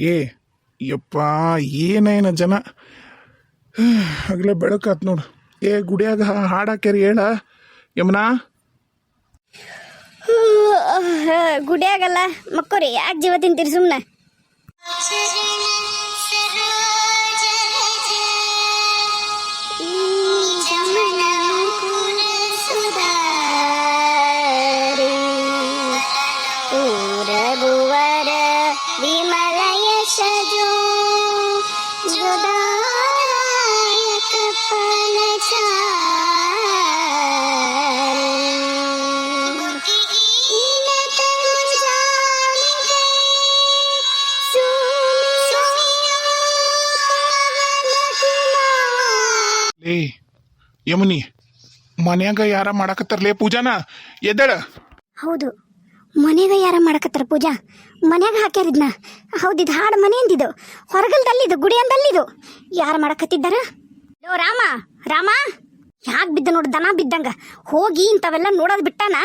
ಏ ಯಪ್ಪ ಏನೇನ ಜನ ಆಗ್ಲೇ ಬೆಳಕಾತ್ ನೋಡು. ಏ ಗುಡಿಯಾಗ ಹಾಡಾಕ್ಯಾರ ಹೇಳ ಯಮುನಾ. ಗುಡಿಯಾಗಲ್ಲ ಮಕ್ಕೋರಿ, ಯಾಕೆ ಜೀವ ತಿಂತೀರಿ ಸುಮ್ಮನೆ? ವಿಮಲ ಯಶಜೋ ಲೇ ಯಮುನಿ, ಮನ್ಯಾಗ ಯಾರ ಮಾಡಾಕತ್ತಾರಲೇ ಪೂಜಾನ? ಎದ್ದಳ. ಹೌದು, ಮನೆಗ ಯಾರ ಮಾಡಕತ್ತಾರ ಪೂಜಾ? ಮನ್ಯಾಗ ಹಾಕ್ಯಾರಿದ್ನ. ಹೌದಿದ್ ಹಾಡು ಮನೆ ಅಂದಿದ್ದು, ಹೊರಗಲ್ದಲ್ಲಿದ್ದು, ಗುಡಿ ಅಂದಲ್ಲಿದ್ದು. ಯಾರು ಮಾಡಕತ್ತಿದ್ದಾರ? ಲೋ ರಾಮ, ರಾಮ ಯಾಕೆ ಬಿದ್ದ ನೋಡು, ದನ ಬಿದ್ದಂಗ. ಹೋಗಿ ಇಂಥವೆಲ್ಲ ನೋಡೋದು ಬಿಟ್ಟಾನ.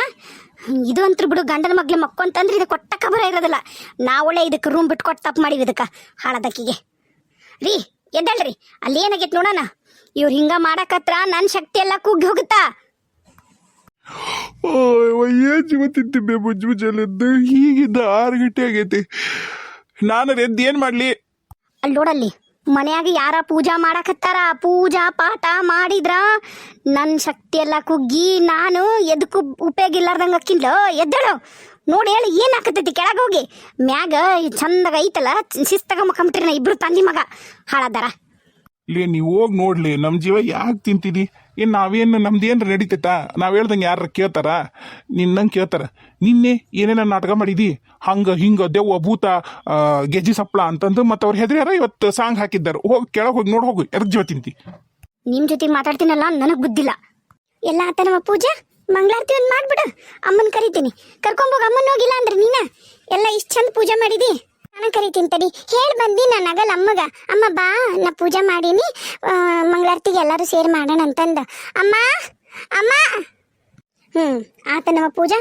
ಇದು ಅಂತೂ ಬಿಡು, ಗಂಡನ ಮಗ್ಳು ಮಕ್ಕೊಂತಂದ್ರೆ ಇದು ಕೊಟ್ಟ ಕಬರ ಇರೋದಿಲ್ಲ. ನಾವೊಳ್ಳೆ ಇದಕ್ಕೆ ರೂಮ್ ಬಿಟ್ಕೊಟ್ಟು ತಪ್ಪು ಮಾಡಿವಿ ಇದಕ್ಕೆ ಹಾಳದಕ್ಕಿಗೆ. ರೀ ಎದ್ದಳ್ರಿ, ಅಲ್ಲಿ ಏನಾಗೈತೆ ನೋಡೋಣ. ಇವ್ರು ಹಿಂಗ ಮಾಡಕತ್ರ ನನ್ನ ಶಕ್ತಿ ಎಲ್ಲ ಕುಗ್ಗಿ ಹೋಗುತ್ತಾ? ಏನ್ ಜೀವ ತಿಂತಿದ್ದೆ ಮುಜ್ಜು ಮುಜ್ಜಲೆದ್ದು. ಹೀಗಿದ್ದ 6 ಗಂಟೆ ಆಗೈತಿ. ನಾನು ಎದ್ದು ಏನ್ ಮಾಡ್ಲಿ? ಅಲ್ಲಿ ನೋಡಲ್ಲಿ ಮನ್ಯಾಗ ಯಾರ ಪೂಜಾ ಮಾಡಕತ್ತಾರ. ಪೂಜಾ ಪಾಠ ಮಾಡಿದ್ರ ನನ್ನ ಶಕ್ತಿ ಎಲ್ಲ ಕುಗ್ಗಿ ನಾನು ಎದಕ್ಕೂ ಉಪಯೋಗ ಇಲ್ಲಾರ್ದಂಗ ಅಕ್ಕಿನ್ಲ. ಎದ್ದಳು ನೋಡಿ, ಹೇಳಿ ಏನ್ ಹಾಕತೈತಿ. ಕೆಳಗೆ ಹೋಗಿ ಮ್ಯಾಗ ಚಂದಾಗ ಐತಲ್ಲ, ಶಿಸ್ತಾಗ ಮಕ್ಕಂಬಿಟ್ರಿ ನಾ ಇಬ್ರು ತಂದಿ ಮಗ ಹಾಳದಾರ. ಲೇ ನೀವು ಹೋಗಿ ನೋಡ್ಲಿ, ನಮ್ಮ ಜೀವ ಯಾಕೆ ತಿಂತಿದಿ? ಏನು ನಾವೇನು ನಮ್ದೇನು ನಡೀತೈತಾ? ನಾವು ಹೇಳ್ದಂಗೆ ಯಾರ ಕೇಳ್ತಾರ? ನಿನ್ನಂಗೆ ಕೇಳ್ತಾರ. ನಿನ್ನೆ ಏನೇನ ನಾಟಕ ಮಾಡಿದಿ, ಹಂಗೆ ಹಿಂಗೆ ದೆವ್ವ ಭೂತ ಗೆಜ್ಜಿ ಸಪ್ಪಳ ಅಂತಂದು ಮತ್ತು ಅವ್ರು ಹೆದ್ರ್ಯಾರ. ಇವತ್ತು ಸಾಂಗ್ ಹಾಕಿದ್ದಾರೆ. ಹೋಗಿ ಕೆಳಗೆ ಹೋಗಿ ನೋಡಿ, ಹೋಗು. ಎದಕ್ಕೆ ಜೀವ ತಿಂತಿ? ನಿಮ್ಮ ಜೊತೆ ಮಾತಾಡ್ತೀನಲ್ಲ, ನನಗೆ ಬುದ್ಧಿಲ್ಲ. ಎಲ್ಲ ಆತ ನಮ್ಮ ಪೂಜಾ ಮಂಗಳಾರತಿ ಒಂದು ಮಾಡ್ಬಿಡು. ಅಮ್ಮನ ಕರಿತೀನಿ, ಕರ್ಕೊಂಬೋಗಿ. ಅಮ್ಮನ ಹೋಗಿಲ್ಲ ಅಂದ್ರೆ ನೀನ ಎಲ್ಲ ಇಷ್ಟು ಚಂದ ಪೂಜೆ ಮಾಡಿದಿ. ನಾನು ಕರಿತೀನಿ ತಡಿ, ಹೇಳಿ ಬಂದಿ. ನಾನು ಆಗಲ್ಲ ಅಮ್ಮಗ, ಅಮ್ಮ ಬಾ ನಾ ಪೂಜೆ ಮಾಡೀನಿ, ಮಂಗಳಾರತಿಗೆ ಎಲ್ಲರೂ ಸೇರಿ ಮಾಡೋಣ ಅಂತಂದ. ಅಮ್ಮ ಅಮ್ಮ ಆತ ನಮ್ಮ ಪೂಜಾ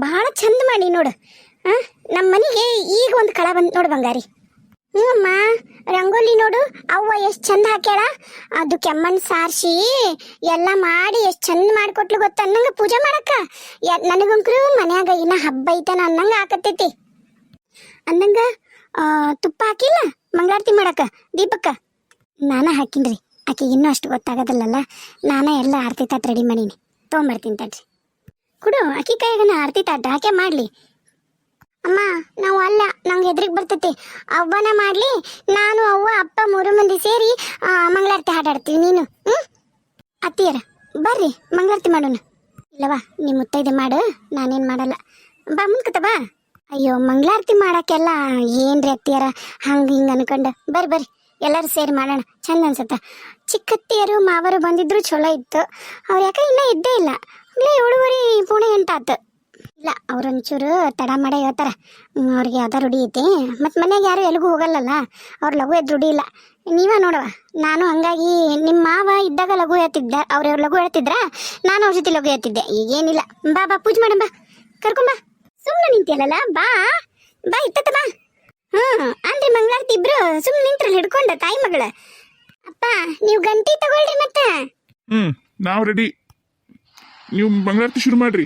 ಭಾಳ ಚಂದ ಮಾಡಿ ನೋಡು. ನಮ್ಮ ಮನೆಗೆ ಈಗ ಒಂದು ಕಳ ಬಂದು ನೋಡು ಬಂಗಾರಿ. ಅಮ್ಮ ರಂಗೋಲಿ ನೋಡು, ಅವ್ವ ಎಷ್ಟು ಚಂದ ಹಾಕ್ಯಾಳ. ಅದು ಕೆಮ್ಮಣ್ಣು ಸಾರಿಸಿ ಎಲ್ಲ ಮಾಡಿ ಎಷ್ಟು ಚಂದ ಮಾಡಿಕೊಟ್ಲು ಗೊತ್ತ ಅನ್ನಂಗೆ ಪೂಜೆ ಮಾಡಕ್ಕ. ನನಗಂಕ್ರು ಮನ್ಯಾಗ ಇನ್ನ ಹಬ್ಬ ಐತನ ಅನ್ನಂಗೆ ಆಕತ್ತೈತಿ. ಅಂದಂಗ ತುಪ್ಪ ಹಾಕಿಲ್ಲ ಮಂಗಳಾರತಿ ಮಾಡಕ್ಕ, ದೀಪಕ್ಕ ನಾನ ಹಾಕಿನ್ರಿ. ಆಕೆಗೆ ಇನ್ನೂ ಅಷ್ಟು ಗೊತ್ತಾಗೋದಿಲ್ಲಲ್ಲ. ನಾನ ಎಲ್ಲ ಆರತಿ ತಾಟ್ ರೆಡಿ ಮಾಡೀನಿ, ತೊಗೊಂಬರ್ತೀನಿ ತಡ್ರಿ. ಕೊಡು ಅಕ್ಕಿ ಕೈಗನ ಆರತಿ ತಾಟ ಹಾಕೇ ಮಾಡಲಿ. ಅಮ್ಮ ನಾವು ಅಲ್ಲ, ನಂಗೆ ಹೆದ್ರಿಗೆ ಬರ್ತೈತಿ. ಅವ್ವನ ಮಾಡಲಿ, ನಾನು ಅವ್ವ ಅಪ್ಪ 3 ಮಂದಿ ಸೇರಿ ಮಂಗಳಾರತಿ ಹಾಡಾಡ್ತೀವಿ. ನೀನು ಅತ್ತಿಯರ ಬರ್ರಿ ಮಂಗಳಾರತಿ ಮಾಡೋಣ. ಇಲ್ಲವಾ ನಿಮ್ಮ ಮುತ್ತೈದೆ ಮಾಡು, ನಾನೇನು ಮಾಡಲ್ಲ. ಬಾ ಮುಂದ್ಕತ ಬಾ. ಅಯ್ಯೋ ಮಂಗಳಾರತಿ ಮಾಡಕ್ಕೆಲ್ಲ ಏನ್ರಿ ಅತ್ತಿಯರ ಹಂಗೆ ಹಿಂಗೆ ಅನ್ಕೊಂಡು. ಬರ್ರಿ ಎಲ್ಲರೂ ಸೇರಿ ಮಾಡೋಣ, ಚಂದ ಅನ್ಸತ್ತ. ಚಿಕ್ಕತ್ತಿಯರು ಮಾವರು ಬಂದಿದ್ರು ಚಲೋ ಇತ್ತು. ಅವ್ರು ಯಾಕೆ ಇನ್ನೂ ಇದ್ದೇ ಇಲ್ಲ. ಇಲ್ಲೇ 7:30 8 ಇಲ್ಲ, ಅವ್ರೊಂಚೂರು ತಡ ಮಾಡೇ ಹೇಳ್ತಾರೆ. ಅವ್ರಿಗೆ ಯಾವ್ದಾರು ರೂಢಿ ಐತಿ. ಮತ್ತು ಮನೆಯಾಗ ಯಾರು ಎಲ್ಲಿಗೂ ಹೋಗಲ್ಲಲ್ಲ, ಅವ್ರು ಲಘು ಎದ್ದು ರೂಢಿ ಇಲ್ಲ. ನೀವೇ ನೋಡುವ, ನಾನು ಹಂಗಾಗಿ ನಿಮ್ಮ ಮಾವ ಇದ್ದಾಗ ಲಘು ಹೇಳ್ತಿದ್ದೆ, ಅವ್ರವ್ರು ಲಘು ಹೇಳ್ತಿದ್ರ, ನಾನು ಅವ್ರ ಜೊತೆ ಲಘು ಹೇಳ್ತಿದ್ದೆ. ಈಗೇನಿಲ್ಲ. ಬಾ ಬಾ ಪೂಜೆ ಮಾಡ, ಬಾ ಕರ್ಕೊಂಬ. ಸುಮ್ಮನೆ ನಿಂತಿಯಲ್ಲ, ಬಾ ಬಾ ಇತ್ತ ಬಾ. ಅಂದ್ರೆ ಮಂಗಳಾರತಿ ಇಬ್ರು ಸುಮ್ಮನೆ ನಿಂತ್ರಲ್ಲ ಹಿಡ್ಕೊಂಡ ತಾಯಿ ಮಗಳ. ಅಪ್ಪ ನೀವು ಗಂಟಿ ತಗೊಳ್ರಿ ಮತ್ತೆ. ನಾವು ರೆಡಿ. ನೀವು ಮಂಗಳಾರತಿ ಶುರು ಮಾಡ್ರಿ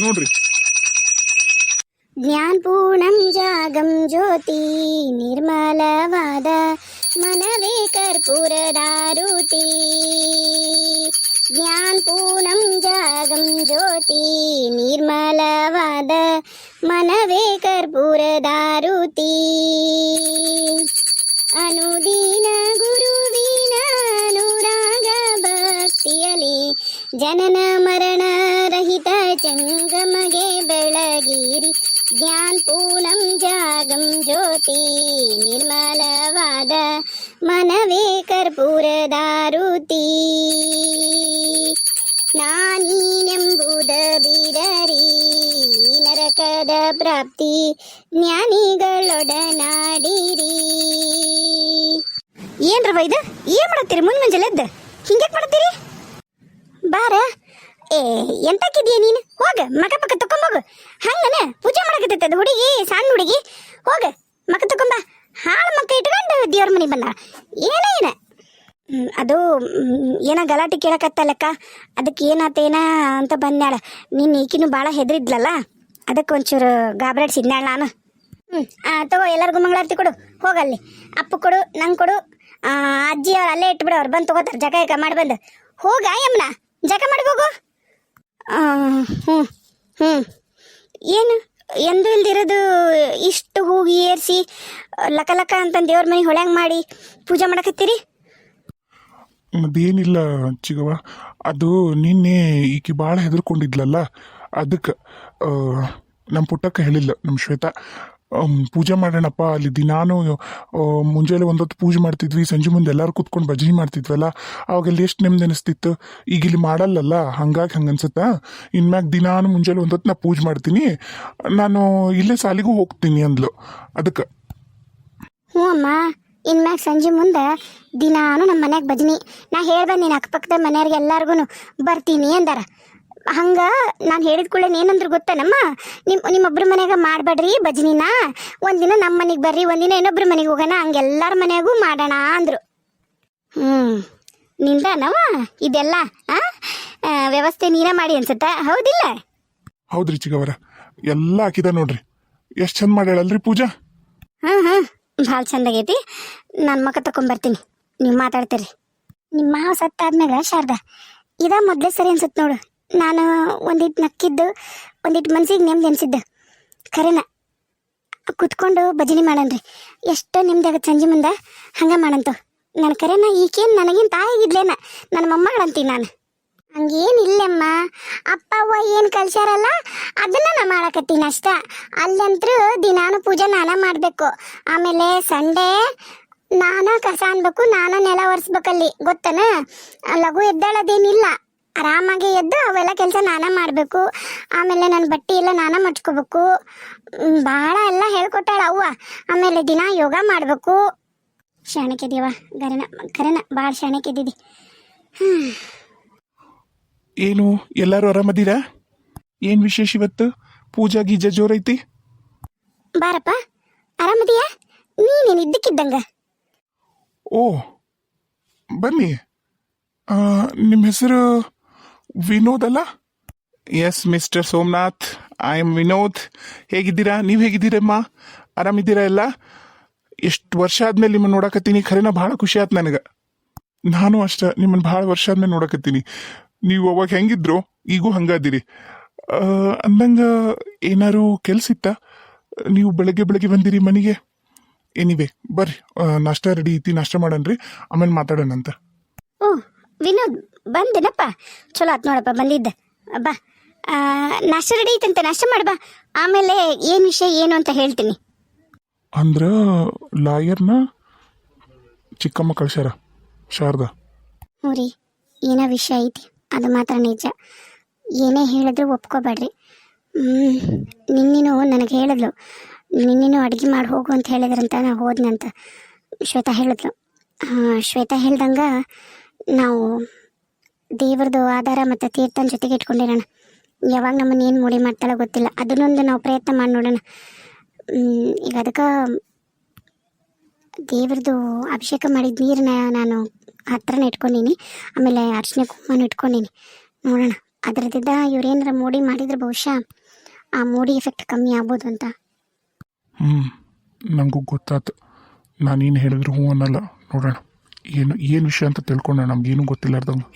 ನೋಡ್ರಿ. ಜ್ಞಾನಪೂರ್ಣಂ ಜಾಗಂ ಜ್ಯೋತಿ ನಿರ್ಮಲವಾದ ಮನವೇ ಕರ್ಪೂರದಾರುತಿ. ಜ್ಞಾನಪೂರ್ಣಂ ಜಾಗಂ ಜ್ಯೋತಿ ನಿರ್ಮಲವಾದ ಮನವೇ ಕರ್ಪೂರದಾರುತಿ. ಅನುದೀನ ಗುರುವಿನ ಅನುರಾಗ ಭಕ್ತಿಯಲಿ ಜನನ ಮರಣ ರಹಿತ ಜಂಗಮಗೆ ಬೆಳಗಿರಿ. ಜ್ಞಾನಪೂರ್ಣಂ ಜಾಗಂ ಜ್ಯೋತಿ ನಿರ್ಮಲವಾದ ಮನವೇ ಕರ್ಪೂರದಾರುತಿ. ನಾನೀನೆಂಬುದ ಬಿಡರಿ ನರಕದ ಪ್ರಾಪ್ತಿ ಜ್ಞಾನಿಗಳೊಡನಾಡಿರಿ. ಏನ್ರವ ಇದು? ಏನ್ ಮಾಡತ್ತೀರಿ ಮುಂಜಾನೆ ಎದ್ದು ಹಿಂಗ್ಯಾಕ್ ಮಾಡತ್ತೀರಿ? ಬಾರ. ಎಂತಕ್ಕಿದೀಯ ನೀನು? ಹೋಗ ಮಕ ಪಕ್ಕ ತಕೊಂಬೋಗು. ಹಂಗನ ಪೂಜೆ ಮಾಡಕತ್ತೈತೆ ಅದು ಹುಡುಗಿ, ಸಣ್ಣ ಹುಡುಗಿ. ಹೋಗ ಮಕ್ಕ ತಗೊಂಬ ಹಾಳು ಮಕ್ಕ ಇಟ್ಕೊಂಡು ದೇವ್ರ ಮನೆಗೆ ಬಂದಾಳ ಏನ ಅದು ಏನ ಗಲಾಟೆ ಕೇಳಕತ್ತಲ್ಲಕ್ಕ ಅದಕ್ಕೆ ಏನಾತೇನ ಅಂತ ಬಂದ್ಯಾಳ ನೀನು ಈಕಿನೂ ಭಾಳ ಹೆದರಿದ್ಲಲ್ಲ ಅದಕ್ಕೆ ಒಂಚೂರು ಗಾಬರಾಡ್ಸಿದ್ನಾಳ ನಾನು ತಗೋ ಎಲ್ಲರಿಗೂ ಮಂಗಳಾರತಿ ಕೊಡು ಹೋಗಲ್ಲಿ ಅಪ್ಪು ಕೊಡು ನಂಗೆ ಕೊಡು ಅಜ್ಜಿ ಅವ್ರು ಅಲ್ಲೇ ಇಟ್ಬಿಡು ಅವ್ರು ಬಂದು ತಗೋತಾರೆ ಜಗ ಮಾಡಿ ಬಂದು ಹೋಗ ಯಮ್ನ ಜಗ ಮಾಡಿ ಹೋಗು ಹ್ಞೂ ಏನು ಎಂದು ಇಲ್ದಿರೋದು ಇಷ್ಟು ಹೂಗಿ ಏರಿಸಿ ಲಕ ಲಕ ಅಂತಂದು ದೇವ್ರ ಮನೆ ಹೊಳ್ಯಾಂಗ ಮಾಡಿ ಪೂಜೆ ಮಾಡಕತ್ತೀರಿ ಅದೇನಿಲ್ಲ ಚಿಗವ ಅದು ನಿನ್ನೆ ಈಕಿ ಭಾಳ ಹೆದರ್ಕೊಂಡಿದ್ಲಲ್ಲ ಅದಕ್ಕೆ ನಮ್ಮ ಪುಟ್ಟಕ್ಕ ಹೇಳಿಲ್ಲ ನಮ್ಮ ಶ್ವೇತಾ ಪೂಜೆ ಮಾಡೋಣಪ್ಪ ಅಲ್ಲಿ ದಿನಾನು ಮುಂಜಾನೆ ಒಂದೊತ್ತು ಪೂಜೆ ಮಾಡ್ತಿದ್ವಿ ಸಂಜೆ ಮುಂದೆ ಎಲ್ಲರೂ ಕೂತ್ಕೊಂಡು ಭಜನೆ ಮಾಡ್ತಿದ್ವಲ್ಲ ಅವಾಗೆಲ್ಲ ಎಷ್ಟು ನೆಮ್ಮದಿ ಅನಿಸ್ತಿತ್ತು ಈಗ ಇಲ್ಲಿ ಮಾಡಲ್ಲಲ್ಲ ಹಂಗಾಗಿ ಹಂಗೆ ಅನ್ಸುತ್ತಾ ಇನ್ಮ್ಯಾಗ ದಿನಾನು ಮುಂಜಾನೆ ಒಂದೊತ್ತು ನಾ ಪೂಜೆ ಮಾಡ್ತೀನಿ ನಾನು ಇಲ್ಲೇ ಸಾಲಿಗೂ ಹೋಗ್ತೀನಿ ಅಂದ್ಲು ಅದಕ್ಕೆ ಹ್ಞೂ ಅಮ್ಮ ಇನ್ಮ್ಯಾಗ ಸಂಜೆ ಮುಂದೆ ದಿನಾನು ನಮ್ಮ ಮನ್ಯಾಗ ಭಜನಿ ನಾ ಹೇಳ್ಬಂದು ನೀನು ಅಕ್ಕಪಕ್ಕದ ಮನೆಯವ್ರಿಗೆ ಎಲ್ಲಾರ್ಗು ಬರ್ತೀನಿ ಅಂದಾರ ಹಂಗೆ ನಾನು ಹೇಳಿದ ಕೂಡಲೇ ಏನಂದ್ರು ಗೊತ್ತನಮ್ಮ ನಿಮ್ಮೊಬ್ರ ಮನ್ಯಾಗ ಮಾಡಬೇಡ್ರಿ ಭಜನಿನ ಒಂದಿನ ನಮ್ಮ ಮನೆಗೆ ಬರ್ರಿ ಒಂದಿನ ಇನ್ನೊಬ್ರ ಮನೆಗೆ ಹೋಗೋಣ ಹಂಗೆ ಎಲ್ಲರ ಮನ್ಯಾಗೂ ಮಾಡೋಣ ಅಂದರು ನಿಂದನವ ಇದೆಲ್ಲ ವ್ಯವಸ್ಥೆ ನೀನೇ ಮಾಡಿ ಅನ್ಸುತ್ತಾ ಹೌದಿಲ್ಲ ಹೌದ್ರಿ ಚಿಗವರ ಎಲ್ಲ ಹಾಕಿದ ನೋಡ್ರಿ ಎಷ್ಟು ಚಂದ ಮಾಡ್ಯಾಳಲ್ರಿ ಪೂಜಾ ಹ್ಞೂ ಭಾಳ ಚಂದಾಗೈತಿ ನನ್ನ ಮಕ್ಕ ತಗೊಂಬರ್ತೀನಿ ನೀವು ಮಾತಾಡ್ತೀರಿ ನಿಮ್ಮ ಮಾವ ಸತ್ತಾದ್ಮ್ಯಾಗ ಶಾರದಾ ಇದ ಮೊದಲೇ ಸರಿ ಅನ್ಸುತ್ತೆ ನೋಡು ನಾನು ಒಂದಿಟ್ಟು ನಕ್ಕಿದ್ದು ಒಂದಿಟ್ಟು ಮನ್ಸಿಗೆ ನೆಮ್ಮದಿ ಅನ್ಸಿದ್ದೆ ಖರೇನ ಕುತ್ಕೊಂಡು ಭಜನೆ ಮಾಡನ್ರಿ ಎಷ್ಟೋ ನೆಮ್ಮದಿ ಆಗತ್ತೆ ಸಂಜೆ ಮುಂದೆ ಹಂಗೆ ಮಾಡಂತು ನನ್ನ ಕರೆನ ಈಕೇನು ನನಗೇನು ತಾಯಿಗಿದ್ಲೇನ ನನ್ನ ಮೊಮ್ಮಗಳಂತೀನಿ ನಾನು ಹಂಗೇನಿಲ್ಲಮ್ಮ ಅಪ್ಪ ಅವ್ವ ಏನು ಕಳ್ಸ್ಯಾರಲ್ಲ ಅದನ್ನ ನಾ ಮಾಡಕತ್ತೀನಿ ಅಷ್ಟ ಅಲ್ಲಂತರೂ ದಿನಾನು ಪೂಜೆ ನಾನ ಮಾಡಬೇಕು ಆಮೇಲೆ ಸಂಡೇ ನಾನ ಕಸ ಅನ್ಬೇಕು ನಾನ ನೆಲ ಒರೆಸ್ಬೇಕಲ್ಲಿ ಗೊತ್ತನ ಲಘು ಎದ್ದಾಳದೇನಿಲ್ಲ ಆರಾಮಾಗಿ ಎದ್ದು ಅವೆಲ್ಲ ಕೆಲಸ ನಾನ ಮಾಡಬೇಕು ಆಮೇಲೆ ನನ್ನ ಬಟ್ಟೆ ಎಲ್ಲ ನಾನ ಮಡ್ಚ್ಕೋಬೇಕು ಭಾಳ ಎಲ್ಲ ಹೇಳ್ಕೊಟ್ಟಾಳ ಅವ್ವ ಆಮೇಲೆ ದಿನ ಯೋಗ ಮಾಡಬೇಕು ಶಾಣಕ್ಯದೀವ ಕರೆನ ಭಾಳ ಶಾಣಕ್ಯದಿದ್ದಿ ಏನು ಎಲ್ಲರೂ ಆರಾಮದೀರಾ ಏನು ವಿಶೇಷ ಇವತ್ತು ಪೂಜಾ ಗೀಜಾ ಜೋರೈತಿ ಬಾರಪ್ಪ ಆರಾಮದಿಯಾ ನೀನೇನು ಇದ್ದಕ್ಕಿದ್ದಂಗ ಓ ಬನ್ನಿ ನಿಮ್ಮ ಹೆಸರು ವಿನೋದ್ ಅಲ್ಲ yes mister Somnath I am Vinod ಹೇಗಿದ್ದೀರಾ ನೀವು ಹೇಗಿದ್ದೀರಮ್ಮ ಆರಾಮಿದ್ದೀರಾ ಎಲ್ಲ ಎಷ್ಟು ವರ್ಷ ಆದ್ಮೇಲೆ ನಿಮ್ಮನ್ನು ನೋಡಕತ್ತೀನಿ ಖರೇನ ಭಾಳ ಖುಷಿ ಆಯ್ತು ನನಗೆ ನಾನು ಅಷ್ಟೇ ನಿಮ್ಮನ್ನು ಭಾಳ ವರ್ಷ ಆದ್ಮೇಲೆ ನೋಡಕತ್ತೀನಿ ನೀವು ಅವಾಗ ಹೆಂಗಿದ್ರು ಈಗೂ ಹಂಗಾದಿರಿ ಅಂದಂಗೆ ಏನಾರು ಕೆಲ್ಸ ಇತ್ತ ನೀವು ಬೆಳಗ್ಗೆ ಬೆಳಗ್ಗೆ ಬಂದಿರಿ ಮನೆಗೆ ಎನಿವೆ ಬರ್ರಿ ನಾಷ್ಟ ರೆಡಿ ಐತಿ ನಾಷ್ಟ ಮಾಡನ್ರಿ ಆಮೇಲೆ ಮಾತಾಡೋಣಂತ ಓ ವಿನೋದ್ ಬಂದೇನಪ್ಪ ಚಲೋ ಆತ್ ನೋಡಪ್ಪ ಬಂದಿದ್ದೆ ಬಾ ನಾಷ್ಟ ರೆಡಿ ಐತಂತ ನಾಷ್ಟ ಮಾಡ್ಬಾ ಆಮೇಲೆ ಏನು ವಿಷಯ ಏನು ಅಂತ ಹೇಳ್ತೀನಿ ಅಂದ್ರ ಲಾಯರ್ನ ಚಿಕ್ಕಮ್ಮ ಕಳ್ಸ್ಯಾರ ಶಾರದಾ ಹ್ಞೂ ರೀ ಏನೋ ವಿಷಯ ಐತಿ ಅದು ಮಾತ್ರ ನಿಜ ಏನೇ ಹೇಳಿದ್ರು ಒಪ್ಕೋಬೇಡ್ರಿ ನಿನ್ನೇನು ನನಗೆ ಹೇಳಿದ್ಲು ನಿನ್ನೇನು ಅಡುಗೆ ಮಾಡಿ ಹೋಗು ಅಂತ ಹೇಳಿದ್ರಂತ ನಾ ಹೋದ್ನಂತ ಶ್ವೇತಾ ಹೇಳಿದ್ಲು ಶ್ವೇತಾ ಹೇಳ್ದಂಗೆ ನಾವು ದೇವ್ರದ್ದು ಆಧಾರ ಮತ್ತು ತೀರ್ಥನ ಜೊತೆಗೆ ಇಟ್ಕೊಂಡಿರೋಣ ಯಾವಾಗ ನಮ್ಮನ್ನು ಏನು ಮೂಡಿ ಮಾಡ್ತಾಳೋ ಗೊತ್ತಿಲ್ಲ ಅದನ್ನೊಂದು ನಾವು ಪ್ರಯತ್ನ ಮಾಡಿ ನೋಡೋಣ ಈಗ ಅದಕ್ಕೆ ದೇವ್ರದ್ದು ಅಭಿಷೇಕ ಮಾಡಿದ ನೀರನ್ನ ನಾನು ಹತ್ರನೇ ಇಟ್ಕೊಂಡೀನಿ ಆಮೇಲೆ ಅರ್ಶಿನ ಕುಂಕುಮನೂ ಇಟ್ಕೊಂಡೀನಿ ನೋಡೋಣ ಅದರದಿಂದ ಇವ್ರೇನಾರ ಮೋಡಿ ಮಾಡಿದ್ರೆ ಬಹುಶಃ ಆ ಮೋಡಿ ಎಫೆಕ್ಟ್ ಕಮ್ಮಿ ಆಗ್ಬೋದು ಅಂತ ನನಗೂ ಗೊತ್ತಾಯ್ತು ನಾನೇನು ಹೇಳಿದ್ರು ಹ್ಞೂ ಅನ್ನಲ್ಲ ನೋಡೋಣ ಏನು ವಿಷಯ ಅಂತ ತಿಳ್ಕೊಂಡ ನಮ್ಗೇನು ಗೊತ್ತಿಲ್ಲಾರ್ದಂಗೆ